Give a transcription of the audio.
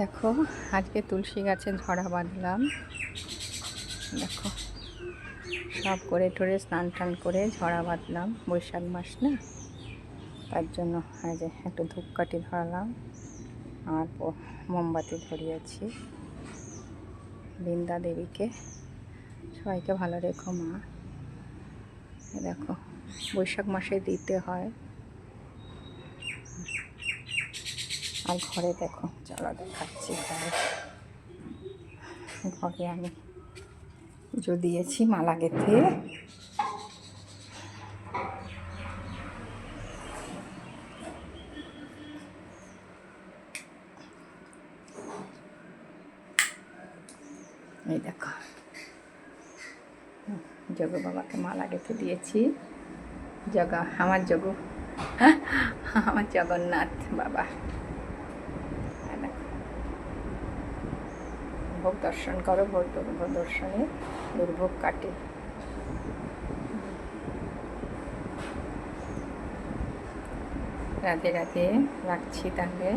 দেখো আজকে তুলসী গাছে ঝরা বাঁধলাম। দেখো সব করে টোরে স্নান টান করে ঝরা বাঁধলাম, বৈশাখ মাস না, তার জন্য এই যে একটু ধূপকাঠি ধরালাম আর মোমবাতি ধরিয়েছি। বৃন্দা দেবীকে সবাইকে ভালো রেখো মা। দেখো বৈশাখ মাসে দিতে হয়। আর ঘরে দেখো, চলো দেখাচ্ছি। ঘরে আমি পুজো দিয়েছি মালা গেঁথে। এই দেখো জগু বাবাকে মালা গেঁথে দিয়েছি। আমার জগন্নাথ বাবা। ভোগ দর্শন করো, ভোগ দর্শনে দুর্ভোগ কাটে। রাধে রাধে, রাখছি তাহলে।